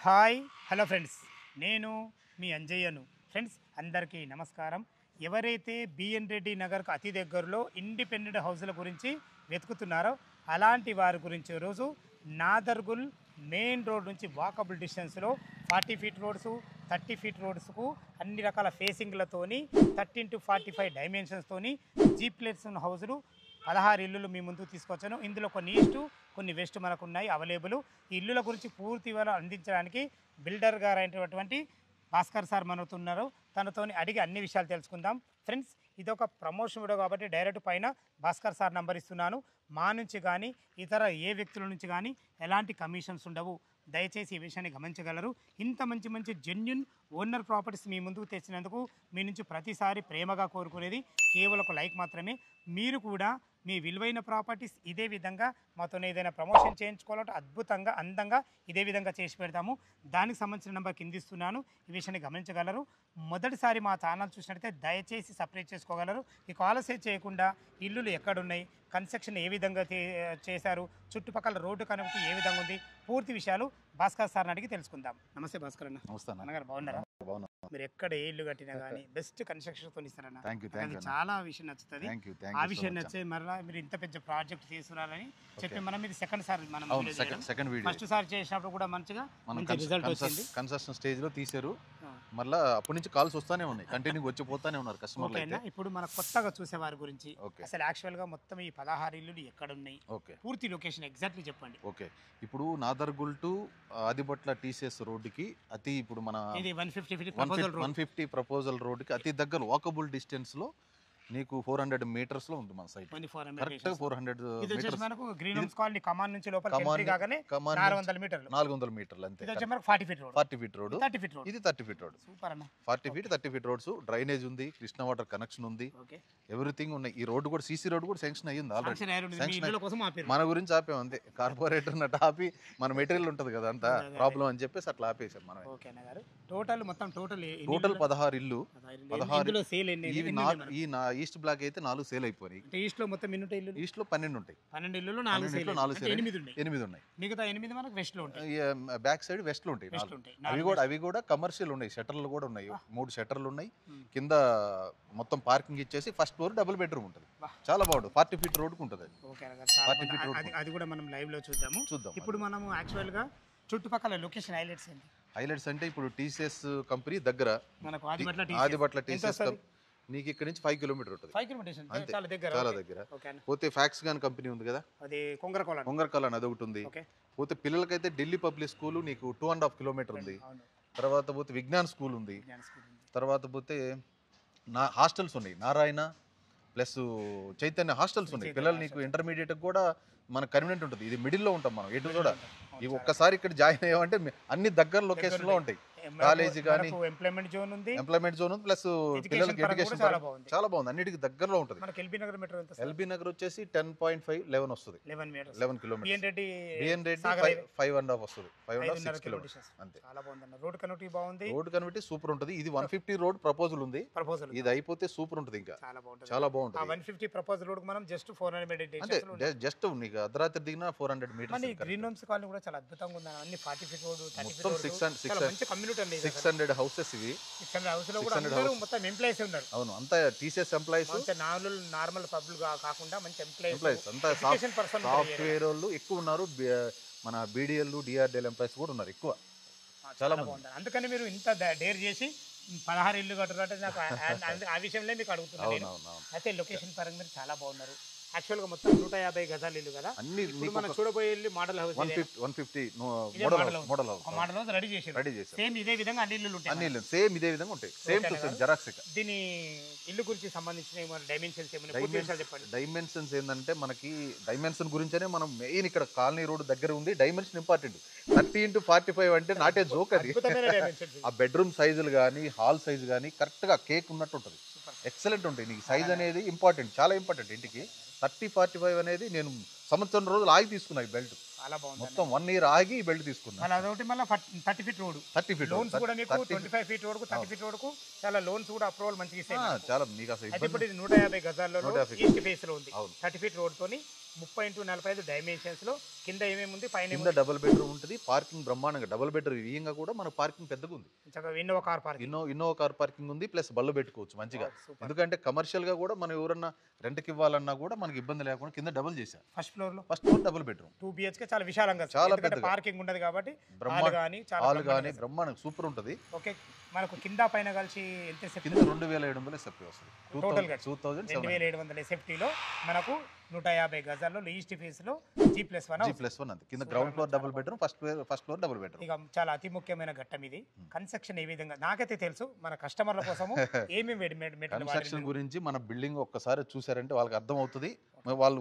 Hi hello friends, నేను మీ అంజయ్యను. Friends అందరికీ నమస్కారం. ఎవరైతే బిఎన్ రెడ్డి నగర్కు అతి దగ్గరలో ఇండిపెండెంట్ హౌస్ల గురించి వెతుకుతున్నారో అలాంటి వారి గురించి ఈరోజు నాదర్గుల్ మెయిన్ రోడ్ నుంచి వాకబుల్ డిస్టెన్స్లో 40 ఫీట్ రోడ్స్, 30 ఫీట్ రోడ్స్కు అన్ని రకాల ఫేసింగ్లతోని 13-45 డైమెన్షన్స్తోని జీప్లెట్స్ ఉన్న హౌజులు 16 ఇల్లులు మీ ముందుకు తీసుకొచ్చాను. ఇందులో కొన్ని ఈస్ట్, కొన్ని వెస్ట్ మనకు ఉన్నాయి అవైలబుల్. ఈ ఇల్లుల గురించి పూర్తి వివరాలు అందించడానికి బిల్డర్ గారు అయినటువంటి భాస్కర్ సార్ మనతో ఉన్నారు. తనతోని అడిగి అన్ని విషయాలు తెలుసుకుందాం. ఫ్రెండ్స్, ఇది ఒక ప్రమోషన్ వీడియో కాబట్టి డైరెక్ట్ పైన భాస్కర్ సార్ నంబర్ ఇస్తున్నాను. మా నుంచి కానీ ఇతర ఏ వ్యక్తుల నుంచి కానీ ఎలాంటి కమిషన్స్ ఉండవు. దయచేసి ఈ విషయాన్ని గమనించగలరు. ఇంత మంచి మంచి జెన్యున్ ఓనర్ ప్రాపర్టీస్ మీ ముందుకు తెచ్చినందుకు మీ నుంచి ప్రతిసారి ప్రేమగా కోరుకునేది కేవలం ఒక లైక్ మాత్రమే. మీరు కూడా మీ విలువైన ప్రాపర్టీస్ ఇదే విధంగా మాతో ఏదైనా ప్రమోషన్ చేయించుకోవాలంటే అద్భుతంగా అందంగా ఇదే విధంగా చేసి పెడతాము. దానికి సంబంధించిన నెంబర్ కింద ఇస్తున్నాను. ఈ విషయాన్ని గమనించగలరు. మొదటిసారి మా ఛానల్ చూసినట్లయితే దయచేసి సపరేట్ చేసుకోగలరు. ఈ కాల్స్ చేయకుండా ఇల్లులు ఎక్కడున్నాయి, కన్స్ట్రక్షన్ ఏ విధంగా చేశారు, చుట్టుపక్కల రోడ్డు కనెక్టివిటీ ఏ విధంగా ఉంది, పూర్తి విషయాలు భాస్కర్ సార్ని అడిగి తెలుసుకుందాం. నమస్తే భాస్కర్ అన్న. నమస్తే అన్నగారు బాగున్నారా? మీరు ఎక్కడ ఏ ఇల్లు కట్టినా కానీ బెస్ట్ కన్స్ట్రక్షన్ తో ఇస్తారన్న. చాలా విషయం నచ్చుతుంది. ఆ విషయం నచ్చే మరలా మీరు ఇంత పెద్ద ప్రాజెక్ట్ చేస్తున్నారని చెప్పి మనం ఇది సెకండ్ సార్ ఫస్ట్ సార్ చేసినప్పుడు కూడా మంచిగా రిజల్ట్ వచ్చింది. కన్స్ట్రక్షన్ స్టేజ్ లో తీశారు. మళ్ళీ అప్పటి నుంచి కాల్స్ వస్తానే ఉన్నాయి, కంటిన్యూ వచ్చిపోతానే ఉన్నారు కస్టమర్లు. ఇప్పుడు మన కొత్తగా చూసే వారి గురించి అసలు యాక్చువల్ గా మొత్తం ఈ 16 ఇల్లులు ఎక్కడ ఉన్నాయి, పూర్తి లొకేషన్ ఎగ్జాక్ట్లీ చెప్పండి. ఓకే, ఇప్పుడు నాదర్గుల్ టు ఆదిబట్ల టీసీఎస్ రోడ్డుకి అతి ఇప్పుడు మన 150 ప్రపోజల్ రోడ్డుకి అతి దగ్గర వాకబుల్ డిస్టెన్స్ లో నీకు 400 మీటర్స్ లో ఉంది మన సైట్. కరెక్ట్ 400 మనకు గ్రీన్ హోమ్స్ కాలనీ కమాన్ నుంచి లోపల ఎంట్రీ కాగానే 400 మీటర్లు అంతే. 40 feet road, 40 feet road, 30 feet road, ఇది 30 ఫీట్ రోడ్. సూపర్ అన్న. 40 ఫీట్ 30 ఫీట్ రోడ్స్, డ్రైనేజ్ ఉంది, కృష్ణ వాటర్ కనెక్షన్ ఉంది, ఎవ్రీథింగ్ ఉన్నాయి. ఈ రోడ్ కూడా సీసీ రోడ్ కూడా శాంక్షన్ అయ్యింది ఆల్రెడీ. మన గురించి ఆపాం అంతే, కార్పొరేటర్ నట్టు ఆపి మన మెటీరియల్ ఉంటది కదా అంతా ప్రాబ్లం అని చెప్పేసి అట్లా ఆపేసాం మనం. టోటల్ మొత్తం టోటల్ 16 ఇల్లు. 16 ఈ ఈస్ట్ బ్లాక్ అయితే 4 సేల్ అయిపోయి. ఈస్ట్ లో మొత్తం ఎన్ని ఉంటాయి? ఈస్ట్ లో 12 ఉంటాయి. 12 ఇల్లులు 4 సేల్, 8 ఉన్నాయి. మిగతా 8 మనకు వెస్ట్ లో ఉంటాయి. బ్యాక్ సైడ్ వెస్ట్ లో ఉంటాయి. అవి కూడా కమర్షియల్ ఉన్నాయి, షట్టర్లు కూడా ఉన్నాయి. 3 షట్టర్లు ఉన్నాయి. కింద మొత్తం పార్కింగ్ ఇచ్చేసి ఫస్ట్ ఫ్లోర్ డబుల్ బెడ్రూమ్ ఉంటుంది. చాలా బాగుంటుంది. 40 ఫీట్ రోడ్ ఉంటుంది. అది కూడా మనం లైవ్ లో చూద్దాం. ఇప్పుడు మనం యాక్చువల్ గా చుట్టుపక్కల లొకేషన్ హైలైట్స్ అంటే ఇప్పుడు టీసీఎస్ కంపెనీ దగ్గర మనకు ఆదిబట్ల టీసీఎస్ నీకు ఇక్కడ నుంచి 5 కిలోమీటర్ ఉంటుంది. 5 కిలోమీటర్స్ చాలా దగ్గర. పోతే ఫ్యాక్స్ గాన్ కంపెనీ ఉంది కదా, అది కొంగరకాలన్ అది ఒకటి ఉంది. పోతే పిల్లలకైతే ఢిల్లీ పబ్లిక్ స్కూల్ నీకు 2.5 కిలోమీటర్ ఉంది. తర్వాత పోతే విజ్ఞాన్ స్కూల్ ఉంది. తర్వాత పోతే హాస్టల్స్ ఉన్నాయి, నారాయణ ప్లస్ చైతన్య హాస్టల్స్ ఉన్నాయి. పిల్లలు నీకు ఇంటర్మీడియట్ కూడా మనకు కన్వీనియంట్ ఉంటుంది. ఇది మిడిల్లో ఉంటాం మనం ఎటు కూడా. ఇవి ఒక్కసారి ఇక్కడ జాయిన్ అయ్యామంటే అన్ని దగ్గర లొకేషన్ లో ఉంటాయి. కాలేజీ కానీ ఎంప్లాయ్మెంట్ జోన్ ఉంది ప్లస్ పిల్లలకి ఎడ్యుకేషన్ చాలా బాగుంది. అన్నిటికి దగ్గరలో ఉంటుంది. ఎల్బీ నగర్ వచ్చేసి 10.5 11 వస్తుంది. 11 కిలోమీటర్స్. బిఎన్ రెడ్డి 5.5 వస్తుంది. 5.5 కిలోమీటర్స్ అంతే. రోడ్ కనెక్టివిటీ సూపర్ ఉంటుంది. ఇది 150 రోడ్ ప్రపోజల్ ఉంది. ఇది అయిపోతే సూపర్ ఉంటుంది. ఇంకా చాలా బాగుంటుంది. 150 ప్రపోజల్ రోడ్ మనం జస్ట్ 400 మీటర్స్ అంటే జస్ట్ నీకు అర్ధరాత్రి దిగిన 400 మీటర్స్. గ్రీన్ హోమ్స్ కాలనీ కూడా చాలా అద్భుతంగా ఉంది. అన్ని 40 feet road, 30 feet road, 600 houses ఇవి. 600 హౌస్ లో కూడా అందరూ మొత్తం ఎంప్లాయీస్ ఉన్నారు. అవును, అంతా టీసీఎస్ ఎంప్లాయీస్. నార్మల్ పబ్లిక్ కాకుండా మంచి ఎంప్లాయీస్ అంతా సాఫ్ట్వేర్ వాళ్ళు ఎక్కువ ఉన్నారు. మన బీడీఎల్ డిఆర్డీఎల్ ఎంప్లాయీస్ కూడా ఉన్నారు ఎక్కువ. చాలా బాగుంది. అందుకని మీరు ఇంత డేర్ చేసి 16 ఇల్లు కట్టారంటే నాకు ఆ విషయంలో మీకు అడుగుతున్నాను. అయితే లొకేషన్ పరంగా మీరు చాలా బాగున్నారు. యాక్చువల్ గా మొత్తం 150 గజాలు ఇల్లు కదా. అన్ని మనం చూడబోయే ఇల్లు model house 150 model house ready చేసి సేమ్ ఇదే విధంగా అన్ని ఇల్లు ఉంటాయి. అన్ని ఇల్లు సేమ్ ఇదే విధంగా ఉంటాయి. Same to same xerox. దీని ఇల్లు గురించి సంబంధించిన డైమెన్షన్స్ చెప్పండి. డైమెన్షన్స్ ఏంటంటే మనకి డైమెన్షన్ గురించనే మనం మెయిన్ ఇక్కడ కాలనీ రోడ్ దగ్గర ఉంది. Dimension important. 30x45 అంటే నాటే జోక్ అది. ఆ బెడ్రూమ్ సైజులు కానీ హాల్ సైజు కానీ కరెక్ట్ గా కేక్ ఉన్నట్టు ఉంటుంది. ఎక్సలెంట్ ఉంటాయి. నీకు సైజ్ అనేది ఇంపార్టెంట్, చాలా ఇంపార్టెంట్. ఇంటికి 30-45 అనేది నేను సంవత్సరం రోజులు ఆగి తీసుకున్నా. ఈ బెల్ట్ చాలా బాగుంది. మొత్తం 1 ఇయర్ ఆగి ఈ బెల్ట్ తీసుకున్నా. అదొకటి మళ్ళీ 30 ఫీట్ రోడ్, 30 ఫీట్ లోన్స్ కూడా మీకు 25 ఫీట్ రోడ్ కు 30 ఫీట్ రోడ్ కు చాలా లోన్స్ కూడా అప్రూవల్ మంచిగా ఇస్తాయి. చాలా మీకు అసలు ఇప్పుడు ఇది 150 గజాల్లో ఈస్ట్ ఫేస్ లో ఉంది. 30 ఫీట్ రోడ్ తోని 30x45 డైమెన్షన్స్ లో కింద ఏమేమి ఉంది, పైన కింద డబుల్ బెడ్రూమ్ ఉంటుంది, పార్కింగ్ బ్రహ్మాండంగా డబుల్ బెడ్రూమ్ ఇయ్యంగా కూడా మన పార్కింగ్ పెద్దగా ఉంది. Innova car parking, Innova car parking ఉంది, ప్లస్ బళ్ళు పెట్టుకోవచ్చు మంచిగా. ఎందుకంటే కమర్షియల్ గా కూడా మనం ఎవరన్నా రెంట్కి ఇవ్వాలన్నా కూడా మనకి ఇబ్బంది లేకుండా కింద డబుల్ చేశారు. First floor double bedroom 2 BHK చాలా విశాలంగా, చాలా ఎందుకంటే పెద్దగా పార్కింగ్ ఉండదు కాబట్టి హాల్ కానీ బ్రహ్మాండం సూపర్ ఉంటుంది. ఓకే, మనకు కింద పైన కలిసి ఎంత ఎస్ఎఫ్టీ? కింద 2700 ఎస్ఎఫ్టీ వస్తుంది. టోటల్గా 2700 ఎస్ఎఫ్టీలో మనకు 150 గజాల్లో ఈస్ట్ ఫేస్ లో G+1 అంతే. కింద ground floor double bedroom, first floor double bedroom. ఇక చాలా అతి ముఖ్యమైన ఘట్టం ఇది. కన్స్ట్రక్షన్ ఏ విధంగా నాకైతే తెలుసు, మన కస్టమర్ల కోసము ఏమేమి కన్స్ట్రక్షన్ గురించి మన బిల్డింగ్ ఒక్కసారి చూసారంటే వాళ్ళకి అర్థం అవుతుంది. వాళ్ళు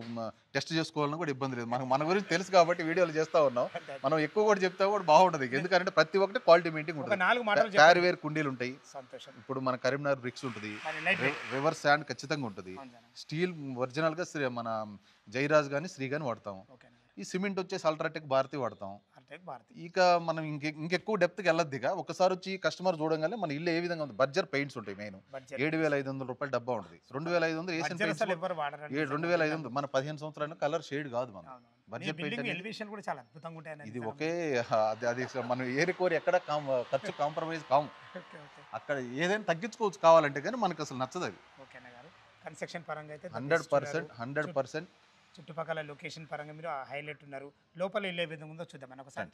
టెస్ట్ చేసుకోవాలని కూడా ఇబ్బంది లేదు. మన గురించి తెలుసు కాబట్టి వీడియోలు చేస్తా ఉన్నాం. మనం ఎక్కువ కూడా చెప్తా కూడా బాగుంటది, ఎందుకంటే ప్రతి ఒక్కటి క్వాలిటీ మెయింటైన్ ఉంటుంది. 4 మాటలు టైర్ వేర్ కుండీలు ఉంటాయి. సంతోషం. ఇప్పుడు మన కరీంనగర్ బ్రిక్స్ ఉంటుంది, రివర్స్ శాండ్ ఖచ్చితంగా ఉంటుంది. స్టీల్ ఒరిజినల్ గా మన జైరాజ్ కానీ శ్రీ కానీ వాడతాము. ఈ సిమెంట్ వచ్చేసి అల్ట్రాటెక్ భారతి వాడతాం. ఇక మనం ఇంకెక్కువ డెప్త్కి వెళ్ళొద్దు. ఇక ఒకసారి వచ్చి కస్టమర్ చూడగానే మన ఇల్లు ఏ విధంగా ఉంది. బర్జర్ పెయింట్స్ ఉంటాయి. మెయిన్ 7500 రూపాయలు డబ్బా ఉంటుంది. 2500 ఏషియన్ పెయింట్స్, 2500 మన 15 సంవత్సరాలు కలర్ షేడ్ కాదు మన బడ్జెట్ పెయింట్. ఇది ఒకే అది మనం ఏరికోరి ఎక్కడ ఖర్చు కాంప్రమైజ్ కాము. అక్కడ ఏదైనా తగ్గించుకోవచ్చు కావాలంటే, కానీ మనకు అసలు నచ్చదు అది. కన్స్ట్రక్షన్ పరంగా అయితే 100%. చుట్టుపక్కల లొకేషన్ పరంగా మీరు హైలైట్ ఉన్నారు. లోపల ఇల్లు ఏ విధంగా ఉందో చూద్దాం మనం ఒకసారి.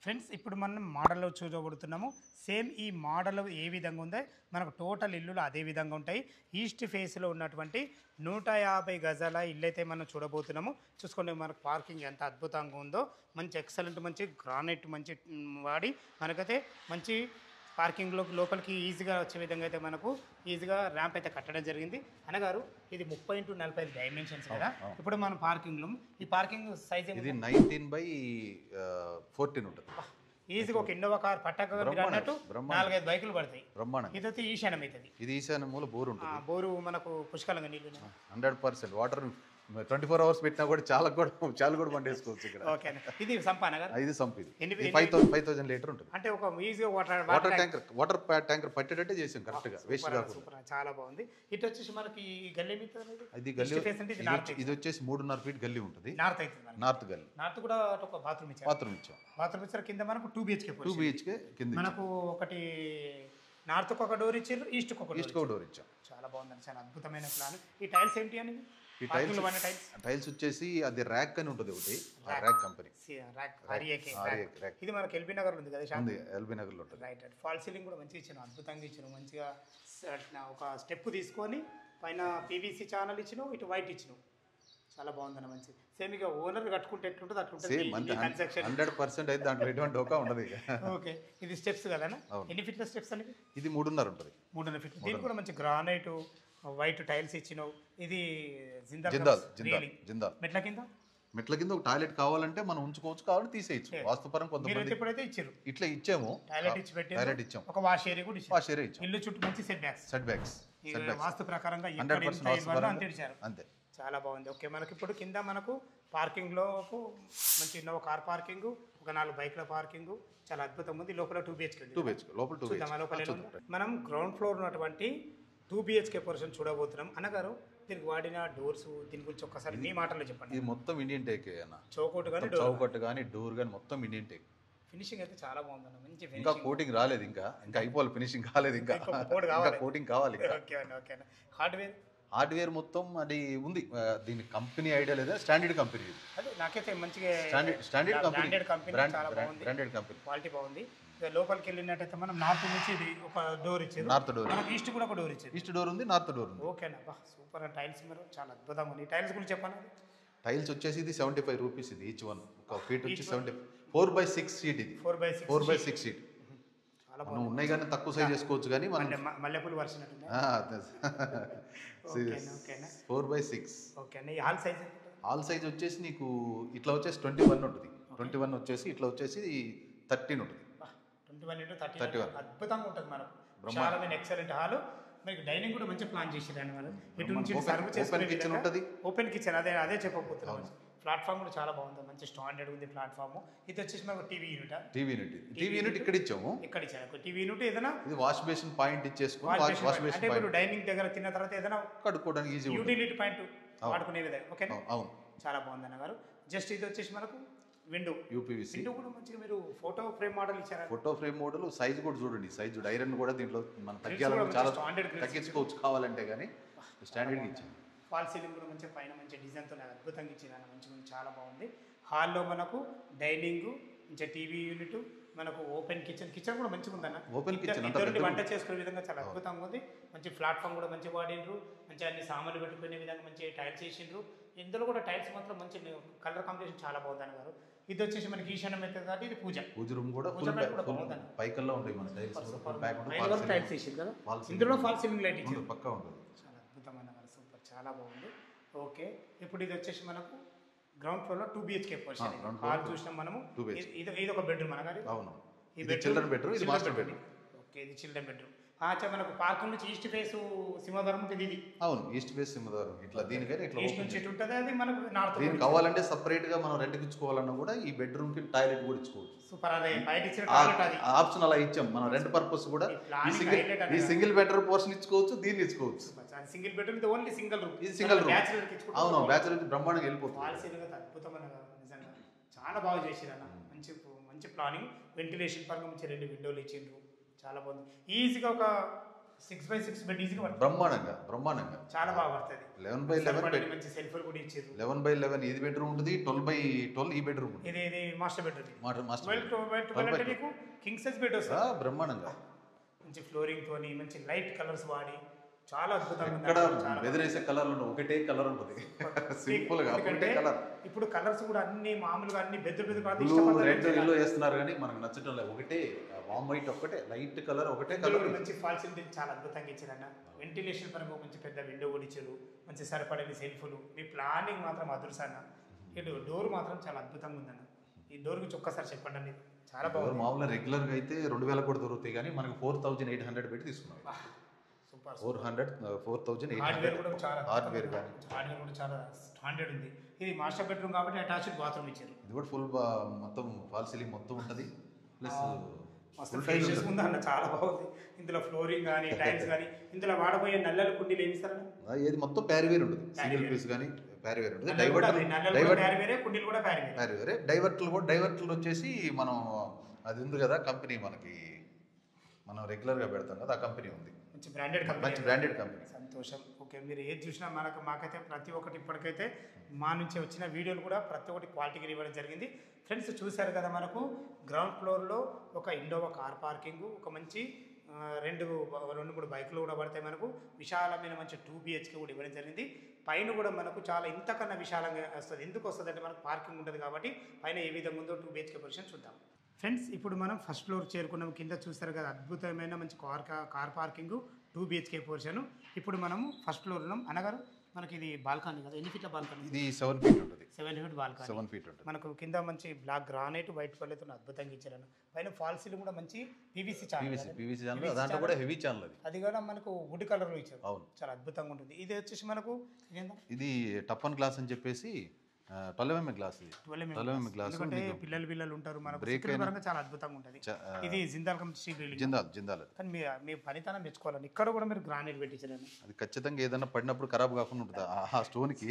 ఫ్రెండ్స్, ఇప్పుడు మనం మోడల్లో చూడబడుతున్నాము. సేమ్ ఈ మోడల్ ఏ విధంగా ఉందో మనకు టోటల్ ఇల్లులు అదే విధంగా ఉంటాయి. ఈస్ట్ ఫేస్లో ఉన్నటువంటి 150 గజాల ఇల్లు అయితే మనం చూడబోతున్నాము. చూసుకోండి, మనకు పార్కింగ్ ఎంత అద్భుతంగా ఉందో. మంచి ఎక్సలెంట్, మంచి గ్రానైట్ మంచి వాడి మనకైతే మంచి పార్కింగ్లో లోపలికి ఈజీగా వచ్చే విధంగా అయితే మనకు ఈజీగా ర్యాంప్ అయితే కట్టడం జరిగింది. అనగారు ఇది 30x40 డైమెన్షన్స్ కదా. ఇప్పుడు మనం పార్కింగ్లో ఈ పార్కింగ్ సైజ్ ఇది 19x14 ఉంటుంది. ఈజీగా ఒక ఇన్నోవా కార్ పట్టక అన్నట్టు 4-5 బైకులు పడతాయి. బ్రహ్మాండం. ఇదైతే ఈశాన్యం అవుతుంది. ఇది ఈశాన్యం మూల బోరు ఉంటుంది. బోరు మనకు పుష్కలంగా నీళ్ళు 100% వాటర్ 24 అవర్స్ పెట్టినా కూడా చాలా కూడా పండేసుకోవచ్చు ఇక్కడ. ఓకే, ఇది సంపాన కదా. ఇది సంప్. ఇది 5000 లీటర్ ఉంటుంది. అంటే ఒక ఈజీగా వాటర్ ట్యాంకర్ పట్టేటట్టే చేసాం కరెక్ట్ గా, వేస్ట్ కాకుండా. చాలా బాగుంది. ఇటు వచ్చేసి మనకి గల్లీ ఇది గల్లీ, ఇది వచ్చేసి 3.5 ఫీట్ గల్లీ ఉంటుంది. నార్త్ గల్లీ. నార్త్ కూడా ఒక బాత్రూమ్ ఇచ్చాం. బాత్రూమ్ ఇచ్చారు. కింద మనకు 2 BHK కింద మనకు ఒకటి నార్త్ ఒక డోర్ ఇచ్చారు, ఈస్ట్ ఒక డోర్ ఇచ్చాం. చాలా బాగుందండి, చాలా అద్భుతమైన ప్లాన్. ఈ టైల్స్ ఏంటి అని? ఈ టైల్స్ వచ్చేసి అది ర్యాక్ అని ఉంటుంది ఒకటి, ర్యాక్ కంపెనీ. ఇది మనకి ఎల్బీ నగర్ ఉంది కదా, ఎల్బీ నగర్ లో ఉంటుంది. రైట్. ఫాల్ సీలింగ్ కూడా మంచిగా ఇచ్చాను, అద్భుతంగా ఇచ్చాను. మంచిగా ఒక స్టెప్ తీసుకొని పైన PVC ఛానల్ ఇచ్చినావు, ఇటు వైట్ ఇచ్చినావు. చాలా బాగుందన్న, మంచి. సేమ్ ఇక ఓనర్ కట్టుకుంటే ఎట్లుంటుంది అట్లుంటుంది. 100% అయితే దాంట్లో ఎటువంటి డోకా ఉండదు. ఓకే, ఇది స్టెప్స్ కదా. ఎన్ని ఫీట్ల స్టెప్స్ అనేది? ఇది 3.5 ఉంటుంది. 3.5 ఫీట్లు. దీనికి కూడా మంచి గ్రానైట్ వైట్ టైల్స్ ఇచ్చినావు. ఇది జిందాల్. మెట్ల కింద ఒక టాయిలెట్ కావాలంటే మనం ఉంచుకోవచ్చు, కావాలంటే తీసేయచ్చు. వాస్తుపరం కొంతమంది ఇప్పుడైతే ఇచ్చారు, ఇట్లా ఇచ్చాము. టాయిలెట్ ఇచ్చాము, ఒక వాష్ ఏరియా కూడా ఇచ్చాము. ఇల్లు చుట్టూ మంచి సెట్ బ్యాక్స్ వాస్తు ప్రకారంగా 100% అంతే. చాలా బాగుంది. ఓకే, మనకి ఇప్పుడు కింద మనకు పార్కింగ్లో మంచి ఇన్నోవా కార్ పార్కింగ్, ఒక 4 బైక్ల పార్కింగ్, చాలా అద్భుతంగా ఉంది. లోపల 2 BHK మనం గ్రౌండ్ ఫ్లోర్ ఉన్నటువంటి 2 BHK పోర్షన్ చూడబోతున్నాం. అన్నగారు, దీనికి వాడిన డోర్స్ దీని గురించి ఒక్కసారి మీ మాటల్లో చెప్పండి. ఇది మొత్తం ఇండియన్ టేక్ అన్న. చౌకట్టు కానీ డోర్ కానీ మొత్తం ఇండియన్ టేక్. ఫినిషింగ్ అయితే చాలా బాగుందన్న, మంచి ఫినిషింగ్. ఇంకా కోటింగ్ రాలేదు, ఇంకా అయిపోవాలి, ఫినిషింగ్ కాలేదు, ఇంకా కోటింగ్ కావాలి. ఓకే. హార్డ్వేర్ మొత్తం అది ఉంది. దీని కంపెనీ ఐడియా లేదా, స్టాండర్డ్ కంపెనీ. అదే నాకైతే మంచిగా స్టాండర్డ్ కంపెనీ, చాలా బాగుంది, బ్రాండెడ్ కంపెనీ, క్వాలిటీ బాగుంది. లోపలికి వెళ్ళినట్టయితే మనం నార్త్ నుంచి ఇది ఒక డోర్ ఇచ్చారు. North door. మనకి ఈస్ట్ కూడా ఒక డోర్ ఇచ్చారు. ఈస్ట్ డోర్ ఉంది, నార్త్ డోర్ ఉంది. ఓకేనా, సూపర్. టైల్స్ మీరు చాలా అద్భుతంగా ఉంది. టైల్స్ గురించి చెప్పండి. టైల్స్ వచ్చేసి ఇది 75 రూపీస్. ఇది ఈచ్ వన్ ఒక ఫీట్ వచ్చి 4x6 షీట్. ఇది 4x6 షీట్. మనం ఉన్నాయి కానీ తక్కువ సైజ్ చేసుకోవచ్చు, కానీ మనం మల్లెపూలు వర్షినట్టు 4x6. హాల్ సైజ్ వచ్చేసి నీకు ఇట్లా వచ్చేసి 21 ఉంటుంది. 21 వచ్చేసి ఇట్లా వచ్చేసి 13 ఉంటుంది. 21 అద్భుతంగా ఉంటుంది మనకు. బ్రహ్మాండమైన ఎక్సలెంట్ హాల్. మీకు డైనింగ్ కూడా మంచి ప్లాన్ చేసేదాన్ని వాళ్ళు. ఇటు నుంచి సర్వ్ చేసుకునే కిచెన్ ఉంటుంది. ఓపెన్ కిచెన్, అదే చెప్పబోతున్నాం. ప్లాట్ఫామ్ కూడా చాలా బాగుంది, మంచి స్టాండర్డ్ ఉంది ప్లాట్ఫామ్. ఇది వచ్చేసి మనకు టీవీ యూనిట్ ఇక్కడ ఇచ్చాము. టీవీ యూనిట్ ఏదైనా ఇది వాష్ బేసిన్ పాయింట్ ఇచ్చేసుకుని వాష్ బేసిన్ పాయింట్ డైనింగ్ దగ్గర తిన్న తర్వాత ఏదైనా కడుక్కోవడానికి ఈజీ యూటిలిటీ పాయింట్ వాడుకునే విధంగా. ఓకే, అవును, చాలా బాగుంది అన్నగారు. జస్ట్ ఇది వచ్చేసి మనకు విండో యూపీవీసీ. విండో కూడా మంచిగా మీరు ఫోటో ఫ్రేమ్ మోడల్ ఇచ్చారా? ఫోటో ఫ్రేమ్ మోడల్ సైజ్ కూడా చూడండి, సైజ్ చూడు, ఐరన్ కూడా దీంట్లో మనం కూడా తగ్గాలని చాలా స్టాండర్డ్ తగ్గించుకోవచ్చు కావాలంటే, కానీ స్టాండర్డ్గా ఇచ్చాం. ఫాల్ సీలింగ్ కూడా మంచిగా పైన మంచి డిజైన్తో అద్భుతంగా ఇచ్చింది, మంచిగా చాలా బాగుంది. హాల్లో మనకు డైనింగ్, మంచిగా టీవీ యూనిట్, మనకు ఓపెన్ కిచెన్ కూడా మంచిగా ఉందన్న. ఓపెన్ కిచెన్ ఇద్దరు వంట చేసుకునే విధంగా చాలా అద్భుతంగా ఉంది. మంచి ప్లాట్ఫామ్ కూడా మంచిగా వాడిండ్రు, మంచిగా అన్ని సామాన్లు పెట్టుకునే విధంగా మంచి టైల్స్ వేసిండ్రు. ఇందులో కూడా టైల్స్ మాత్రం మంచి కలర్ కాంబినేషన్ చాలా బాగుంది అన్న గారు. ఇది వచ్చేసి మనకి ఈశాన్యం అయితే కాబట్టి ఇది పూజ రూమ్ కూడా పైకల్లో ఉంటాయి మన టైల్స్ టైల్స్ వేసింది కదా. ఇందులో ఫాల్ సీలింగ్ లైట్ ఇచ్చింది, పక్కా ఉంటుంది. చాలా అద్భుతమైన సూపర్, చాలా బాగుంది. ఓకే, ఇప్పుడు ఇది వచ్చేసి మనకు గ్రౌండ్ ఫ్లోర్ లో 2 BHK పోర్షన్. హాల్ చూసినాం మనము. ఇది ఒక బెడ్రూమ్ అనగారు. అవును, ఇది చిల్డ్రన్ బెడ్రూమ్, ఇది మాస్టర్ బెడ్రూమ్. ఓకే, ఇది చిల్డ్రన్ బెడ్రూమ్. మనకు పార్కింగ్ నుంచి ఈస్ట్ ఫేస్ సింహద్వారం ఉంటుంది. ఇది అవును, ఈస్ట్ ఫేస్ సింహద్వారం. ఇట్లా దీనికైనా ఇట్లా ఈస్ట్ నుంచి ఉంటుంది, అది మనకు నార్త్. దీనికి కావాలంటే సపరేట్ గా మనం రెంట్కి ఇచ్చుకోవాలన్నా కూడా ఈ బెడ్రూమ్ కి టాయిలెట్ కూడా ఇచ్చుకోవచ్చు. సూపర్, అదే బయట ఇచ్చిన టాయిలెట్ అది ఆప్షన్ అలా ఇచ్చాం మనం. రెంట్ పర్పస్ కూడా ఈ సింగిల్ బెడ్రూమ్ పోర్షన్ ఇచ్చుకోవచ్చు, దీన్ని ఇచ్చుకోవచ్చు. సింగిల్ బెడ్రూమ్, ఇది ఓన్లీ సింగిల్ రూమ్. ఇది సింగిల్ రూమ్. బ్యాచిలర్ కి ఇచ్చుకోవచ్చు. అవును, బ్యాచిలర్ కి బ్రహ్మాండంగా వెళ్ళిపోతుంది. ఫాల్ సీలింగ్ అద్భుతమైన, నిజంగా చాలా బాగా చేసిరన్న. మంచి మంచి ప్లానింగ్, వెంటిలేషన్ పరంగా మంచి 2 విండోలు ఇచ్చిండ్రు, చాలా బాగుంది. ఈజీగా ఒక 6x6 బెడ్ ఈజీగా పడుతుంది. బ్రహ్మాండంగా చాలా బాగా పడుతుంది. 11x11 మంచి సెల్ఫ్లు కూడా ఇచ్చారు. 11x11 ఇది బెడ్రూమ్ ఉంటుంది, 12x12 ఈ బెడ్రూమ్. ఇది మాస్టర్ బెడ్రూమ్. 12 అంటే నీకు కింగ్ సైజ్ బెడ్ వస్తుంది. బ్రహ్మాండంగా మంచి ఫ్లోరింగ్ తోని మంచి లైట్ కలర్స్ వాడి చాలా అద్భుతంగా. ఇక్కడ బెదిరేసే కలర్లు ఒకటే కలర్ ఉంటుంది, సింపుల్ గా ఒకటే కలర్. ఇప్పుడు కలర్స్ కూడా అన్ని మామూలుగా అన్ని బెద్దు కాదు, రెడ్ ఎల్లో వేస్తున్నారు కానీ మనకు నచ్చటం లేదు. ఒకటే వామ్ వైట్, ఒకటే లైట్ కలర్, ఒకటే కలర్. మంచి ఫాల్ సీలింగ్ చాలా అద్భుతంగా ఇచ్చారన్న. వెంటిలేషన్ పరంగా మంచి పెద్ద విండో కూడా ఇచ్చారు, మంచి సరిపడని సెల్ఫ్లు. మీ ప్లానింగ్ మాత్రం అదృశాన్న. ఇటు డోర్ మాత్రం చాలా అద్భుతంగా ఉందన్న. ఈ డోర్ గురించి ఒక్కసారి చెప్పండి అండి. చాలా బాగుంది. మామూలుగా రెగ్యులర్ గా అయితే 2000 కూడా దొరుకుతాయి, కానీ మనకి 4800 పెట్టి తీసుకున్నాం. 4800 హార్డ్వేర్ కూడా చాలా హార్డ్వేర్ కానీ హార్డ్వేర్ కూడా చాలా స్టాండర్డ్ ఉంది. ఇది మాస్టర్ బెడ్రూమ్ కాబట్టి అటాచ్డ్ బాత్రూమ్ ఇచ్చారు. ఇది కూడా ఫుల్ మొత్తం ఫాల్ సీలింగ్ మొత్తం ఉంటుంది. ప్లస్ ఫీచర్స్ ఉందా అన్న, చాలా బాగుంది. ఇందులో ఫ్లోరింగ్ కానీ టైల్స్ కానీ, ఇందులో వాడబోయే నల్లల కుండీలు ఏమి ఇస్తారన్న? ఏది మొత్తం ప్యారివేర్ ఉంటుంది, సింగిల్ పీస్ కానీ ప్యారివేర్ ఉంటుంది. కుండీలు కూడా ప్యారివేరే. డైవర్ట్లు వచ్చేసి మనం అది ఉంది కదా కంపెనీ, మనకి మనం రెగ్యులర్గా పెడతాం కదా, ఆ కంపెనీ ఉంది. మంచి బ్రాండెడ్ కంపెనీ. సంతోషం. ఓకే, మీరు ఏది చూసినా మాకైతే ప్రతి ఒక్కటి ఇప్పటికైతే మా నుంచి వచ్చిన వీడియోలు కూడా ప్రతి ఒక్కటి క్వాలిటీగా ఇవ్వడం జరిగింది. ఫ్రెండ్స్ చూశారు కదా, మనకు గ్రౌండ్ ఫ్లోర్లో ఒక ఇండోవా కార్ పార్కింగ్, ఒక మంచి 2-3 బైకులు కూడా పడతాయి. మనకు విశాలమైన మంచి 2 BHK కూడా ఇవ్వడం జరిగింది. పైన కూడా మనకు చాలా ఇంతకన్నా విశాలంగా వస్తుంది. ఎందుకు వస్తుంది అంటే మనకు పార్కింగ్ ఉంటుంది కాబట్టి పైన ఏ విధంగా ఉందో 2 BHK పొజిషన్ చూద్దాం. ఫ్రెండ్స్ ఇప్పుడు మనం ఫస్ట్ ఫ్లోర్ చేరుకున్నాం. కింద చూస్తారు కదా, అద్భుతమైన మంచి కార్ పార్కింగ్ 2 BHK పోర్షన్. ఇప్పుడు మనము ఫస్ట్ ఫ్లోర్ ఉన్నాం. అనగారు మనకి ఇది బాల్కనీ కదా, ఎన్ని ఫీట్ల బాల్కనీ? ఇది 7 feet ఉంటుంది. 7 feet బాల్కనీ. 7 feet ఉంటుంది. మనకు కింద మంచి బ్లాక్ గ్రానైట్ వైట్ పల్లెతో అద్భుతంగా ఇచ్చారన్న. పైన ఫాల్ సీలింగ్ కూడా మంచి PVC ఛానల్, దాంట్లో కూడా హెవీ ఛానల్. అది కూడా మనకు వుడ్ కలర్ లో ఇచ్చారు. అవును, చాలా అద్భుతంగా ఉంటుంది. ఇది వచ్చేసి మనకు ఇది టఫన్ గ్లాస్ అని చెప్పేసి 12mm గ్లాస్. ఇది 12mm గ్లాస్. ఎందుకంటే పిల్లలు ఉంటారు, మనకు పరంగా చాలా అద్భుతంగా ఉంటుంది. ఇది జిందాల్ కంపెనీ జిందాల్. కానీ మీ పనితనం మెచ్చుకోవాలని ఇక్కడ కూడా మీరు గ్రానైట్ పెట్టించారు. అది ఖచ్చితంగా ఏదైనా పడినప్పుడు ఖరాబ్ కాకుండా ఉంటుంది ఆ స్టోన్ కి.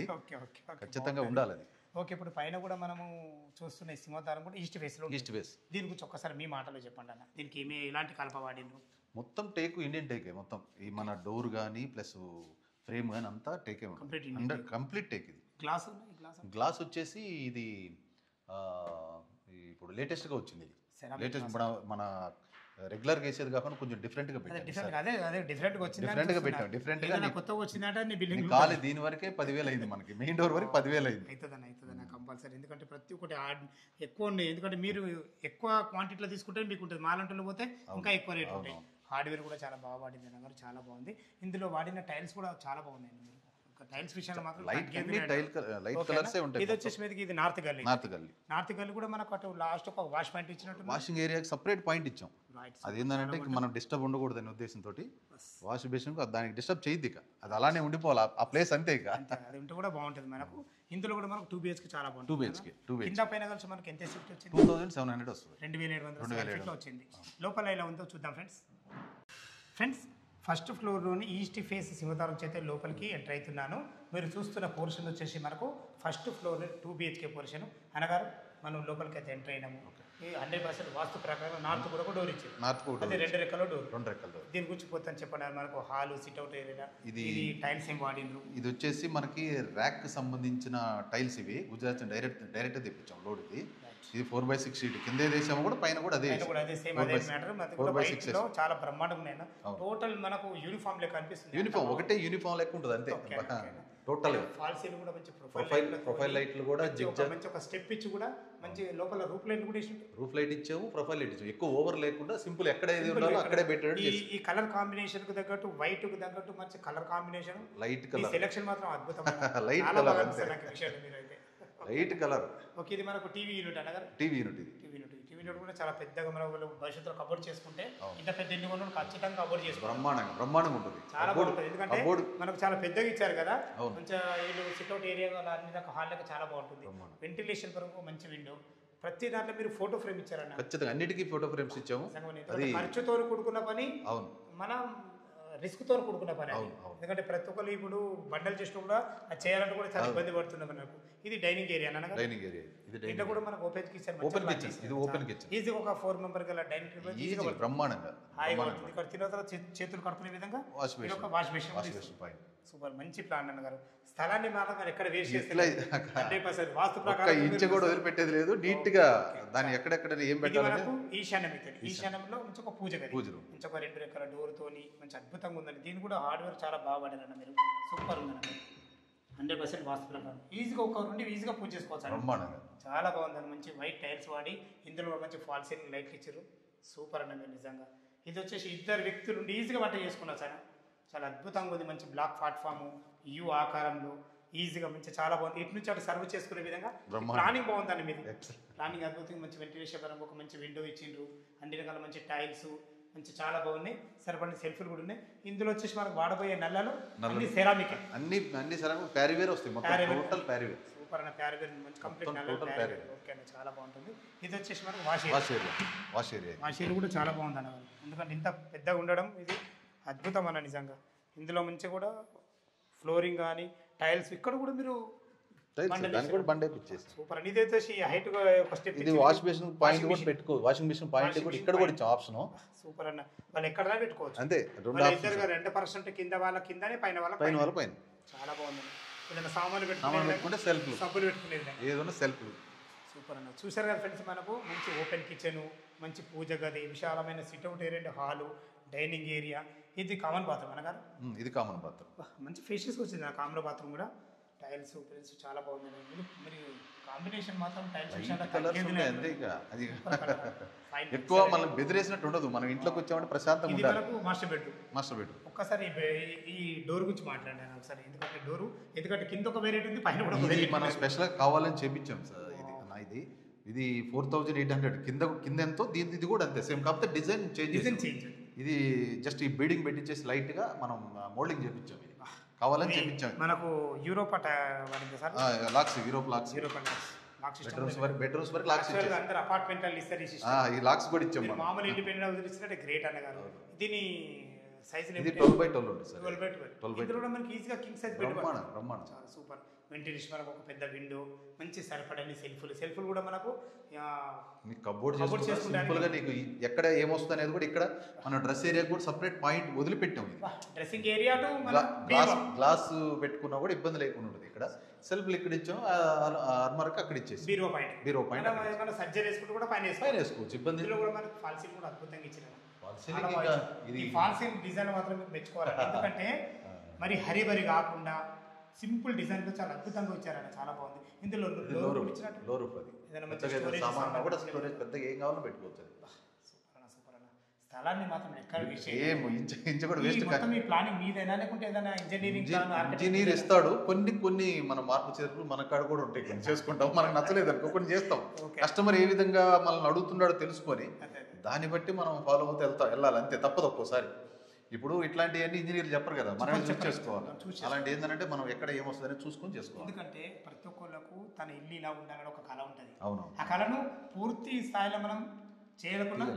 ఖచ్చితంగా ఉండాలి అది. ఓకే, ఇప్పుడు పైన కూడా మనము చూస్తున్న సింహద్వారం కూడా ఈస్ట్ ఫేస్. దీని గురించి ఒక్కసారి మీ మాటలో చెప్పండి అన్న. దీనికి ఎలాంటి కలప వాడిండ్రు? మొత్తం టేక్, ఇండియన్ టేకే మొత్తం. ఈ మన డోర్ కానీ ప్లస్ ఫ్రేమ్ కానీ అంతా టేకే, కంప్లీట్ టేక్. ఇది గ్లాస్ వచ్చేసి ఇది ఇప్పుడు లేటెస్ట్గా వచ్చింది. ఇది లేటెస్ట్ మన రెగ్యులర్గా వేసేది కాకుండా కొంచెం డిఫరెంట్గా పెట్టాం. ఖాళీ దీని వరకే 10,000 అయింది మనకి. మెయిన్ డోర్ వరకు 10,000 అయింది. అవుతుందన్న కంపల్సరీ. ఎందుకంటే ప్రతి ఒక్కటి ఎక్కువ ఉన్నాయి. ఎందుకంటే మీరు ఎక్కువ క్వాంటిటీలో తీసుకుంటే మీకు ఉంటుంది. మాలంటలో పోతే ఇంకా ఎక్కువ రేట్ ఉంటాయి. హార్డ్వేర్ కూడా చాలా బాగా వాడింది అన్నగారు, చాలా బాగుంది. ఇందులో వాడిన టైల్స్ కూడా చాలా బాగున్నాయి. టైల్స్ విషయంలో మాత్రం లైట్ కలర్సే ఉంటాయి. ఇది వచ్చేసి మీదకి ఇది నార్త్ గల్లీ కూడా మనకు అటు లాస్ట్ ఒక వాష్ పాయింట్ ఇచ్చినట్టు, వాషింగ్ ఏరియాకి సపరేట్ పాయింట్ ఇచ్చాం. అది ఏంటంటే మనం డిస్టర్బ్ ఉండకూడదు అనే ఉద్దేశంతో వాష్ బేసిన్ దానికి డిస్టర్బ్ చేయద్ది. అది అలానే ఉండిపోవాలి ఆ ప్లేస్ అంతే. అది ఉంటే కూడా బాగుంటుంది మనకు. ఇందులో కూడా మనకు 2 BHK చాలా బాగుంటుంది. 2 BHK కింద పైన కలిసి మనకి ఎంత షిఫ్ట్ వచ్చింది? 2700 వస్తుంది. 2700 వచ్చింది. లోపల ఎలా ఉందో చూద్దాం ఫ్రెండ్స్. ఫస్ట్ ఫ్లోర్లోని ఈస్ట్ ఫేస్ సింహద్వారం చేతే లోపలికి ఎంటర్ అవుతున్నాను. మీరు చూస్తున్న పోర్షన్ వచ్చేసి మనకు ఫస్ట్ ఫ్లోర్ 2 BHK పోర్షన్. అనగారు మనం లోపలికి అయితే ఎంటర్ అయినాము. ఈ 100% వాస్తు ప్రకారం నార్త్ కూడా ఒక డోర్ ఇచ్చారు. నార్త్ కూడా అది 2 రెక్కల డోర్. 2 రెక్కల డోర్. దీని గురించి పోతాను చెప్పండి. మనకు హాలు, సిట్అవుట్ ఏరియా, ఇది టైల్స్ ఏం వాడిండ్రు? ఇది వచ్చేసి మనకి ర్యాక్ సంబంధించిన టైల్స్ ఇవి గుజరాత్ డైరెక్ట్ తెప్పించాం లోడ్. ఇది 4x6 షీట్ కింద దేశం కూడా పైన కూడా అదే సేమ్ అదే మ్యాటర్. మనకు లో చాలా బ్రహ్మాండంగా ఉన్నాయి. టోటల్ మనకు యూనిఫామ్ లెక్క అనిపిస్తుంది. యూనిఫామ్ ఒకటే యూనిఫామ్ లెక్క ఉంటుంది అంతే టోటల్ గా. ఫాల్స్ కూడా మంచి ప్రొఫైల్ లైట్లు కూడా జిగ్జాగ్ మంచి ఒక స్టెప్ ఇచ్చి కూడా మంచి లోపల రూఫ్ లైట్ కూడా ఇచ్చి రూఫ్ లైట్ ఇచ్చాము, ప్రొఫైల్ లైట్ ఇచ్చాము. ఎక్కువ ఓవర్ లేకుండా సింపుల్ ఎక్కడ ఏది ఉండాలో అక్కడే పెట్టాడు. ఈ కలర్ కాంబినేషన్ కు తగ్గట్టు వైట్ కు తగ్గట్టు మంచి colour combination, light colour selection మాత్రం అద్భుతమైన light colour light colour. Okay, ఇది మనకు టీవీ యూనిట్ అనగా టీవీ యూనిట్. ఇది టీవీ యూనిట్ కూడా చాలా పెద్దగా మనం భవిష్యత్తులో కబోర్డ్ చేసుకుంటే ఇంత పెద్ద ఇల్లు కొనుగోలు ఖచ్చితంగా కబోర్డ్ చేసుకోవాలి. బ్రహ్మాండంగా ఉంటుంది, చాలా బాగుంటుంది. ఎందుకంటే మనకు చాలా పెద్దగా ఇచ్చారు కదా, మంచిగా ఇల్లు సిట్అవుట్ ఏరియా అన్ని రకాల హాల్ లెక్క చాలా బాగుంటుంది. వెంటిలేషన్ వరకు మంచి విండో, ప్రతి దాంట్లో మీరు ఫోటో ఫ్రేమ్ ఇచ్చారన్న. ఖచ్చితంగా అన్నిటికీ ఫోటో ఫ్రేమ్స్ ఇచ్చాము. ఖర్చుతో కూడుకున్న పని, అవును, మనం రిస్క్ తో కూడుకున్న పని. ఎందుకంటే ప్రతి ఒక్కరు ఇప్పుడు బండలు చేసినా కూడా అది చేయాలంటే కూడా చాలా ఇబ్బంది పడుతున్నాం మనకు. ఇది డైనింగ్ ఏరియా అన్న. డైనింగ్ ఏరియా ఇది కూడా మనకు ఓపెన్ కిచెన్. ఇది ఓపెన్ కిచెన్. ఈజీగా ఒక 4 మెంబర్ గల డైనింగ్ టేబుల్ ఈజీగా బ్రహ్మాండంగా ఇక్కడ తిన్న తర్వాత చేతులు కడుక్కునే విధంగా వాష్ బేసిన్ పాయింట్. సూపర్, మంచి ప్లాన్ అన్నగారు. స్థలాన్ని మాత్రం ఎక్కడ వేస్ట్ చేస్తే 100% వాస్తు ప్రకారం ఇంచు కూడా వదిలిపెట్టేది లేదు. నీట్ గా దాన్ని ఎక్కడెక్కడ ఏం పెట్టాలి. ఈశాన్యం అయితే ఈశాన్యంలో మంచి ఒక పూజ గది, మంచి ఒక 2 రెక్కల డోర్ తోని మంచి అద్భుతంగా ఉందండి. దీని కూడా హార్డ్వేర్ చాలా బాగా పడారన్న మీరు. సూపర్ ఉందన్న, 100% వాస్తు ప్రకారం ఈజీగా ఒక నుండి ఈజీగా పూజ చేసుకోవచ్చు. చాలా బాగుందండి. మంచి వైట్ టైల్స్ వాడి ఇందులో మంచి ఫాల్ సీలింగ్ లైట్లు ఇచ్చారు. సూపర్ అన్న మీరు నిజంగా. ఇది వచ్చేసి 2 వ్యక్తులు ఉండి ఈజీగా వంట చేసుకున్నారు సార్. చాలా అద్భుతంగా ఉంది. మంచి బ్లాక్ ప్లాట్ఫామ్ యూ ఆకారంలో ఈజీగా మంచి చాలా బాగుంది. ఇటు నుంచి అటు సర్వ్ చేసుకునే విధంగా ప్లానింగ్ బాగుందండి మీరు. ప్లానింగ్ అద్భుతంగా మంచి వెంటిలేషన్ పరంగా ఒక మంచి విండో ఇచ్చిండ్రు. అన్ని రకాల మంచి టైల్స్ మంచి చాలా బాగున్నాయి. సరిపడిన సెల్ఫ్లు కూడా ఉన్నాయి. ఇందులో వచ్చేసి మనకు వాడబోయే నల్లలు అన్ని సెరామిక్, అన్ని సెరామిక్ ప్యారివేర్ వస్తాయి. టోటల్ ప్యారివేర్. సూపర్ అన్న, ప్యారివేర్ మంచి కంప్లీట్ నల్ల. ఓకే అన్న, చాలా బాగుంటుంది. ఇది వచ్చేసి మనకు వాష్ ఏరియా కూడా చాలా బాగుంది అన్న. ఎందుకంటే ఇంత పెద్దగా ఉండడం ఇది అద్భుతం అన్న నిజంగా. ఇందులో మంచి కూడా ఫ్లోరింగ్ కానీ టైల్స్ ఇక్కడ కూడా మీరు సూపర్. ఇది వచ్చేసి హైట్ ఒక స్టెప్. ఇది వాష్ బేసిన్ పాయింట్ కూడా పెట్టుకో, వాషింగ్ మిషన్ పాయింట్ కూడా ఇక్కడ కూడా ఇచ్చాం ఆప్షన్. సూపర్ అన్న, వాళ్ళు ఎక్కడ పెట్టుకోవచ్చు అంతే. 2% కింద వాళ్ళ కిందనే, పైన వాళ్ళ పైన. చాలా బాగుంది. ఇలా సామాన్లు పెట్టుకుంటే సెల్ఫ్, సబ్బులు పెట్టుకునేది ఏదైనా సెల్ఫ్. సూపర్ అన్న. చూసారు కదా ఫ్రెండ్స్, మనకు మంచి ఓపెన్ కిచెన్, మంచి పూజ గది, విశాలమైన sit-out area, hall, dining area. ఇది కామన్ బాత్రూమ్ అనగారు. ఇది కామన్ బాత్రూమ్. మంచి ఫేషియస్ వచ్చింది ఆ కామన్ బాత్రూమ్ కూడా. టైల్స్ ప్రిన్స్ చాలా బాగుంది. మరి కాంబినేషన్ మాత్రం టైల్స్ ఎక్కువ మనం బెదిరేసినట్టు ఉండదు. మనం ఇంట్లోకి వచ్చామంటే ప్రశాంతంగా ఉండాలి. Master bedroom. ఒక్కసారి ఈ డోర్ గురించి మాట్లాడాను ఒకసారి. ఎందుకంటే కింద ఒక వెరైటీ ఉంది, పైన కూడా మనం స్పెషల్గా కావాలని చేపించాం సార్. ఇది 4800 కింద ఎంతో, ఇది కూడా అంతే సేమ్. కాకపోతే డిజైన్ చేంజ్. ఇది జస్ట్ ఈ బీడింగ్ పెట్టించేసి లైట్ గా మనం మోల్డింగ్ చేపించాం. ఇది కావాలని చేపించాం. మనకు Europe lakhs, Europe lakhs, bedrooms వరకు లాక్స్ ఇచ్చారు. అందరూ అపార్ట్మెంట్లు ఇస్తారు. ఈ లాక్స్ కూడా ఇచ్చాం. మామూలు ఇండిపెండెంట్ హౌస్ ఇచ్చినట్టే గ్రేట్ అన్నగారు. దీని సైజ్ ఇది 12x12 ఉంది సార్. 12x12 ఇందులో కూడా మనకి ఈజీగా కింగ్ సైజ్ బ్రహ్మాండం. చాలా సూపర్. వెంటిలేషన్ మనకు ఒక పెద్ద విండో, మంచి సరిపడని సెల్ఫ్లు కూడా మనకు కబోర్డ్ చేసుకుంటే సింపుల్ గా నీకు ఎక్కడ ఏమొస్తుంది అనేది కూడా ఇక్కడ మన డ్రెస్ ఏరియా కూడా సెపరేట్ పాయింట్ వదిలిపెట్టాం. డ్రెస్సింగ్ ఏరియా గ్లాస్ పెట్టుకున్నా కూడా ఇబ్బంది లేకుండా ఉంటుంది. ఇక్కడ సెల్ఫ్ ఇక్కడ ఇచ్చాం, ఆర్మర్కి అక్కడ ఇచ్చేసి బీరో పాయింట్ సర్జరీ వేసుకుంటూ కూడా పైన వేసుకోవచ్చు. ఇబ్బంది కూడా మనకు ఫాల్సీల్ కూడా అద్భుతంగా ఇచ్చిన. ఇది ఫాల్సీల్ డిజైన్ మాత్రం మెచ్చుకోవాలి. ఎందుకంటే మరి హరిబరి కాకుండా సింపుల్ డిజైన్ తో చాలా అద్భుతంగా ఇచ్చారన్న. చాలా బాగుంది. ఇందులో పెద్దగా ఏం కావాలో పెట్టుకోవచ్చు. సూపర్ అన్న. స్థలాన్ని మాత్రం ఎక్కడ మీ ప్లానింగ్ మీదైనా లేకుంటే ఏదైనా ఇంజనీర్ ఇస్తాడు. కొన్ని మన మార్పు చేర్పులు మన కాడ కూడా ఉంటాయి. కొన్ని చేసుకుంటాం. మనకు నచ్చలేదు అనుకో కొన్ని చేస్తాం. కస్టమర్ ఏ విధంగా మనల్ని అడుగుతున్నాడో తెలుసుకొని దాన్ని బట్టి మనం ఫాలో అవుతూ వెళ్ళాలి. అంతే, తప్పదు. ఒక్కోసారి ఇప్పుడు ఇట్లాంటివన్నీ ఇంజనీర్లు చెప్పరు కదా, మనమే చూస్ చేసుకోవాలి. అలాంటి ఏంటంటే మనం ఎక్కడ ఏమొస్తుందని చూసుకొని చేసుకోవాలి. ఎందుకంటే ప్రతి ఒక్కళ్ళకు తన ఇల్లు ఇలా ఉండాలని ఒక కళ ఉంటుంది. అవును. ఆ కళను పూర్తి స్థాయిలో మనం చేయకుండా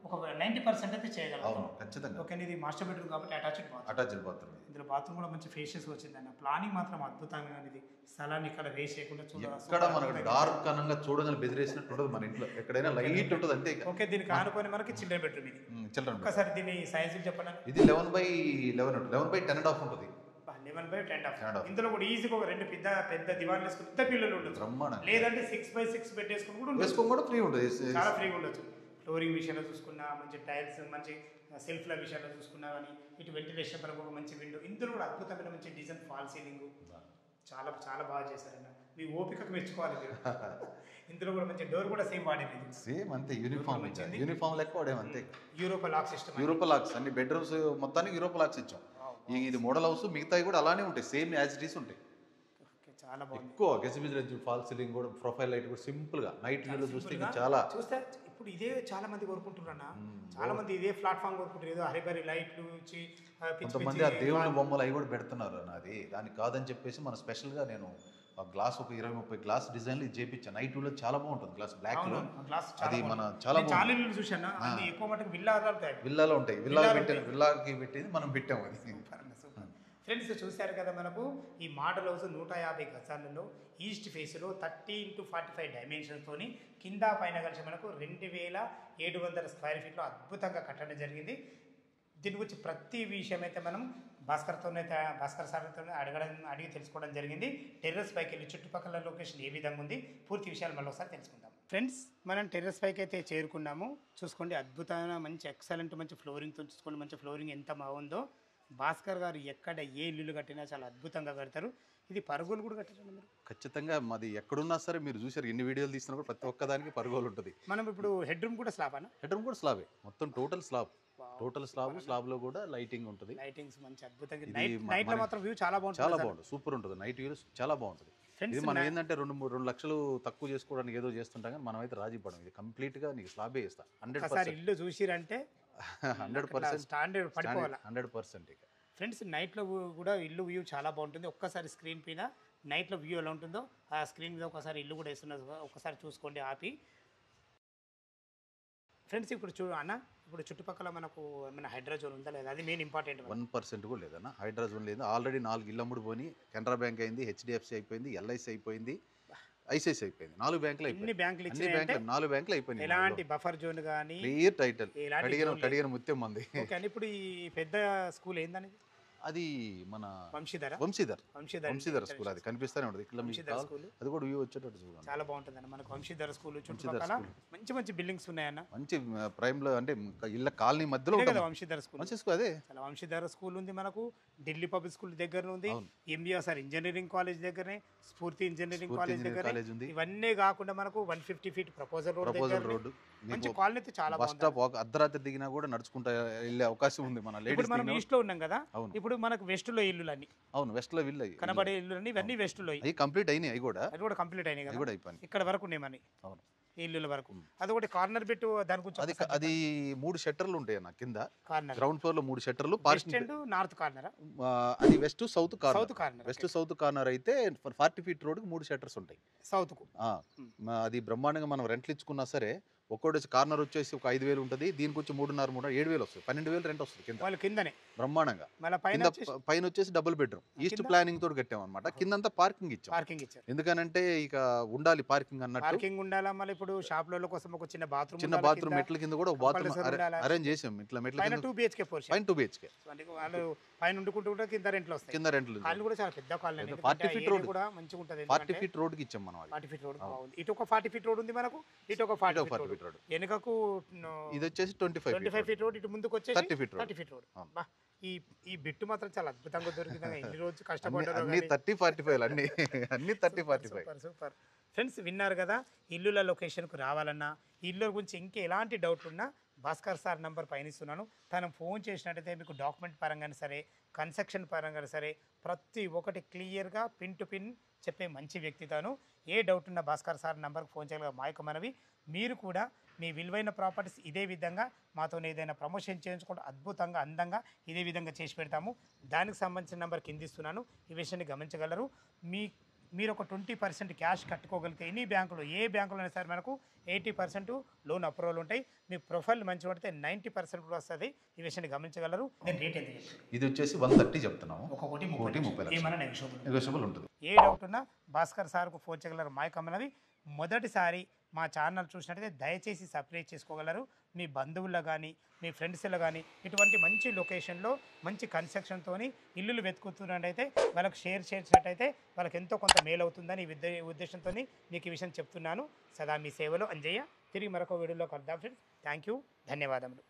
ఒక 90% అయితే చేయగలుగుతాం. అవును ఖచ్చితంగా. ఓకే, ఇది మాస్టర్ బెడ్రూమ్ కాబట్టి అటాచ్డ్ బాత్రూమ్. Attached bathroom. ఇందులో బాత్రూమ్ కూడా మంచి ఫేషియస్ వచ్చిందన్న. ప్లానింగ్ మాత్రం అద్భుతంగా ఇది. స్థలాన్ని ఇక్కడ వేస్ట్ చేయకుండా ఇక్కడ మనకు డార్క్ కనంగా చూడగానే బెదిరేసినట్టు ఉండదు మన ఇంట్లో. ఎక్కడైనా లైట్ ఉంటుంది అంతే. ఓకే, దీనికి ఆనుకొని మనకి చిల్డ్రన్ బెడ్రూమ్ ఇది. చిల్డ్రన్ ఒకసారి దీని సైజులు చెప్పండి. ఇది 11/11 11/10.5 ఉంటుంది. 11/10.5. ఇందులో కూడా ఈజీగా ఒక 2 పెద్ద దివాన్లు వేసుకుని ఇద్దరు పిల్లలు ఉండొచ్చు. లేదంటే 6x6 బెడ్ వేసుకుని కూడా వేసుకొని కూడా ఫ్రీ ఉంటుంది. చాలా ఫ్రీగా ఉండొచ్చు. ఫ్లోరింగ్ విషయంలో చూసుకున్నా, మంచి టైల్స్, మంచి సెల్ఫ్ల విషయంలో చూసుకున్నా కానీ, ఇటు వెంటిలేషన్ పరంగా ఒక మంచి విండో. ఇందులో కూడా అద్భుతమైన మంచి డిజైన్ ఫాల్ సీలింగ్ చాలా చాలా బాగా చేశారన్న. మీ ఓపికకు మెచ్చుకోవాలి మీరు. ఇందులో కూడా మంచి డోర్ కూడా సేమ్ వాడేది. సేమ్ అంతే, యూనిఫామ్ లెక్క వాడేది అంతే. Europa lock system. Europa locks అన్ని బెడ్రూమ్స్ మొత్తానికి యూరోపా లాక్స్ ఇచ్చాం. ఇది మోడల్ హౌస్, మిగతాయి కూడా అలానే ఉంటాయి, సేమ్ యాజ్ ఇట్ ఈస్ ఉంటాయి. చాలా బాగుంది. ఎక్కువ గెసిబిజ్ ఫాల్ సీలింగ్ కూడా, ప్రొఫైల్ లైట్ కూడా సింపుల్ గా నైట్ వ్యూలో చూస్తే చాలా చూస్తే ఇప్పుడు ఇదే చాలా మంది కోరుకుంటున్నారన్న. చాలా మంది ఇదే ప్లాట్ఫామ్ కోరుకుంటారు. ఏదో హరిబరి లైట్లు ఇచ్చి కొంతమంది ఆ దేవుళ్ళ బొమ్మలు అవి కూడా పెడుతున్నారు. నాది దానికి కాదని చెప్పేసి మన స్పెషల్ గా నేను గ్లాస్ ఒక 20-30 గ్లాస్ డిజైన్లు చేపించాను. నైట్ వ్యూలో చాలా బాగుంటుంది గ్లాస్, బ్లాక్ లో. అది మన చాలా బాగుంది. చూసాను ఎక్కువ మటుకు విల్లాలో ఉంటాయి. విల్లాకి పెట్టేది మనం పెట్టాము. అది ఫ్రెండ్స్ చూశారు కదా, మనకు ఈ మోడల్ హౌస్ 150 గజాలలో ఈస్ట్ ఫేస్లో 30x45 డైమెన్షన్స్తోని కింద పైన కలిసి మనకు 2700 స్క్వేర్ ఫీట్లో అద్భుతంగా కట్టడం జరిగింది. దీని గురించి ప్రతి విషయం అయితే మనం భాస్కర్ సార్తో అడిగి తెలుసుకోవడం జరిగింది. టెర్రస్ పైకి వెళ్ళి చుట్టుపక్కల లొకేషన్ ఏ విధంగా ఉంది, పూర్తి విషయాలు మళ్ళీ ఒకసారి తెలుసుకుందాం. ఫ్రెండ్స్, మనం టెర్రస్ పైకి అయితే చేరుకున్నాము. చూసుకోండి, అద్భుతమైన మంచి ఎక్సలెంట్ మంచి ఫ్లోరింగ్తో చూసుకోండి. మంచి ఫ్లోరింగ్ ఎంత బాగుందో. భాస్కర్ గారు ఎక్కడ ఏ ఇల్లు కట్టినా చాలా అద్భుతంగా కడతారు. ఇది పరుగులు కూడా కట్టారు మీరు. ఖచ్చితంగా మాది ఎక్కడున్నా సరే మీరు చూసారు, ఎన్ని వీడియోలు తీసినా కూడా ప్రతి ఒక్కదానికి పరుగులు ఉంటుంది. మనం ఇప్పుడు హెడ్ రూమ్ కూడా స్లాబ్ అన్న. హెడ్ రూమ్ కూడా స్లాబే, మొత్తం టోటల్ స్లాబ్ లో కూడా లైటింగ్ ఉంటుంది. లైటింగ్స్ మంచి అద్భుతంగా. నైట్ లో మాత్రం వ్యూ చాలా బాగుంటుంది. చాలా బాగుంటుంది, సూపర్ ఉంటుంది. నైట్ వ్యూ చాలా బాగుంటుంది. ఇది మనం ఏంటంటే 2 లక్షలు తక్కువ చేసుకోవడానికి ఏదో చేస్తుంటాం, కానీ మనం అయితే రాజీ పడం. ఇది కంప్లీట్ గా నీకు స్లాబే ఇస్తా. 100% ఇల్లు చూసిరంటే 100% స్టాండర్డ్ పడిపోవాలి. 100%. ఫ్రెండ్స్, నైట్లో కూడా ఇల్లు వ్యూ చాలా బాగుంటుంది. ఒక్కసారి స్క్రీన్ పైన నైట్లో వ్యూ ఎలా ఉంటుందో ఆ స్క్రీన్ మీద ఒకసారి ఇల్లు కూడా వేస్తున్నది ఒకసారి చూసుకోండి ఆపి. ఫ్రెండ్స్, ఇప్పుడు అన్న, ఇప్పుడు చుట్టుపక్కల మనకు ఏమైనా హైడ్రాజోన్ ఉందా లేదా, అది మెయిన్ ఇంపార్టెంట్. 1% కూడా లేదన్న, హైడ్రాజోన్ లేదు. ఆల్రెడీ 4 ఇళ్ళు అమ్ముడు పోయి, కెనరా బ్యాంక్ అయింది, హెచ్డిఎఫ్సి అయిపోయింది, ఎల్ఐసి అయిపోయింది, ఐసిఐసి అయిపోయింది. 4 బ్యాంకులు అయిపోయింది. 4 బ్యాంకులు అయిపోయింది. ఎలాంటి బఫర్ జోన్ కానీ క్లియర్ టైటిల్ కడిగిన ముత్యం మంది. ఇప్పుడు ఈ పెద్ద స్కూల్ ఏందని, అది మన వంశీధర స్కూల్. అది కనిపిస్తూనే ఉంటుంది ఇక్కడ. అది కూడా వ్యూ వచ్చేటట్టు చూడండి, చాలా బాగుంటుంది అన్న. మనకు వంశీధర స్కూల్ చుట్టుపక్కల మంచి బిల్డింగ్స్ ఉన్నాయన్న. మంచి ప్రైమ్ లో, అంటే ఇళ్ళ కాలనీ మధ్యలో వంశీధర స్కూల్. అదే చాలా వంశీధర స్కూల్ ఉంది మనకు. ఢిల్లీ పబ్లిక్ స్కూల్ దగ్గర ఉంది, ఎంబీఆర్ ఇంజనీరింగ్ కాలేజ్ దగ్గరనే, స్ఫూర్తి ఇంజనీరింగ్ కాలేజ్ దగ్గర. ఇవన్నీ కాకుండా మనకు 150 ఫీట్ ప్రపోజల్ రోడ్, మంచి కాలనీ అయితే చాలా బస్ స్టాప్. అర్ధరాత్రి దిగినా కూడా నడుచుకుంటా వెళ్ళే అవకాశం ఉంది. మన లేడీస్ మనం ఈస్ట్ లో ఉన్నాం కదా, ఇప్పుడు మనకు వెస్ట్ లో ఇల్లు అన్ని. అవును, వెస్ట్ లో ఇల్లు కనబడే ఇల్లు అన్ని ఇవన్నీ వెస్ట్ లో కంప్లీట్ అయినాయి. అవి కూడా కంప్లీట్ అయినాయి కదా, ఇక్కడ వరకు ఉన్నాయని. అవును, ఇల్లుల వరకు. అదొకటి కార్నర్ బిట్, దాని గురించి అది 3 షట్టర్లు ఉంటాయి అన్న కింద. గ్రౌండ్ ఫ్లోర్ లో 3 షట్టర్లు. నార్త్ కార్నర్ అది వెస్ట్ సౌత్ కార్నర్ అయితే 40 ఫీట్ రోడ్ కి 3 షట్టర్స్ ఉంటాయి సౌత్ కు. అది బ్రహ్మాండంగా మనం రెంట్లు ఇచ్చుకున్నా సరే, ఒక్కోటి కార్నర్ వచ్చేసి ఒక 5,000 ఉంటుంది, దీనికి వచ్చి 3.5 7,000 వస్తుంది, 12,000 రెంట్ వస్తుంది కిందనే బ్రహ్మాండంగా. పైన వచ్చేసి డబుల్ బెడ్రూమ్ ఈస్ట్ ప్లానింగ్ తోటి కట్టాం అనమాట. కిందంతా పార్కింగ్ ఇచ్చాం. ఎందుకనంటే ఇక ఉండాలి పార్కింగ్ అన్నట్టు. పార్కింగ్ ఉండాలా. మళ్ళీ ఇప్పుడు షాప్ ల కోసం ఒక చిన్న బాత్రూమ్ మెట్ల కింద కూడా బాత్రూమ్ అరేంజ్ చేసాం. ఇట్లా మెట్ల కింద 2 BHK పోర్షన్, పైన 2 BHK. వాళ్ళు పైన ఉండుకుంటూ కింద రెంట్లు వస్తాయి. కింద రెంట్లు కూడా చాలా పెద్ద కాలనీ. 40 ఫీట్ రోడ్ కూడా మంచిగా ఉంటుంది. 40 ఫీట్ రోడ్ కి ఇచ్చాం మనం. 40 ఫీట్ రోడ్ బాగుంది. ఇటు ఒక 40 ఫీట్ రోడ్ ఉంది మనకు, ఇటు ఒక 40 ఫీట్ రోడ్. వెనుకకు ఇది వచ్చేసి 25 ఫీట్ రోడ్, ఇటు ముందుకు వచ్చేసి 30 ఫీట్ రోడ్. ఈ బిట్టు మాత్రం చాలా అద్భుతంగా దొరికింది. ఇన్ని రోజు కష్టపడ్డారు. అన్ని 30-45 అన్ని 30-45. సూపర్. ఫ్రెండ్స్, విన్నారు కదా, ఇల్లుల లొకేషన్కు రావాలన్నా, ఇల్లు గురించి ఇంకా ఎలాంటి డౌట్లు ఉన్నా భాస్కర్ సార్ నంబర్ పైన ఇస్తున్నాను. తను ఫోన్ చేసినట్టయితే మీకు డాక్యుమెంట్ పరంగా సరే, కన్స్ట్రక్షన్ పరంగా సరే, ప్రతి ఒక్కటి క్లియర్గా పిన్ టు పిన్ చెప్పే మంచి వ్యక్తి తాను. ఏ డౌట్ ఉన్నా భాస్కర్ సార్ నంబర్కి ఫోన్ చేయగల మా యొక్క మనవి. మీరు కూడా మీ విలువైన ప్రాపర్టీస్ ఇదే విధంగా మాతో ఏదైనా ప్రమోషన్ చేయించుకుంటూ అద్భుతంగా అందంగా ఇదే విధంగా చేసి పెడతాము. దానికి సంబంధించిన నెంబర్ కింద ఇస్తున్నాను, ఈ విషయాన్ని గమనించగలరు. మీరు ఒక 20% క్యాష్ కట్టుకోగలిగితే ఎనీ బ్యాంకులో ఏ బ్యాంకులో అయినా సరే మనకు 80% లోన్ అప్రూవల్ ఉంటాయి. మీ ప్రొఫైల్ మంచిగా ఉంటే 90% కూడా వస్తుంది. ఈ విషయాన్ని గమనించగలరు. నేను రేట్ ఎంత చెప్పాను? ఇది వచ్చేసి 130 చెప్తున్నాము. ఒక్కొక్కటి 30 లక్షలు ఏమైనా నెగోషియబుల్ నెగోషియబుల్ ఉంటుంది. ఏ డౌట్ ఉన్నా భాస్కర్ సార్కు ఫోన్ చేయగలరు. మా కమ్మనవి మొదటిసారి మా ఛానల్ చూసినట్టయితే దయచేసి సబ్స్క్రైబ్ చేసుకోగలరు. మీ బంధువుల్లో కానీ మీ ఫ్రెండ్స్లో కానీ ఇటువంటి మంచి లొకేషన్లో మంచి కన్స్ట్రక్షన్తో ఇల్లులు వెతుకుతున్నట్టయితే వాళ్ళకి షేర్ చేసినట్టయితే వాళ్ళకి ఎంతో కొంత మేలు అవుతుందని ఉద్దేశంతో మీకు ఈ విషయం చెప్తున్నాను. సదా మీ సేవలో అంజయ్య. తిరిగి మరొక వీడియోలో కలుద్దాం ఫ్రెండ్స్. థ్యాంక్ యూ, ధన్యవాదములు.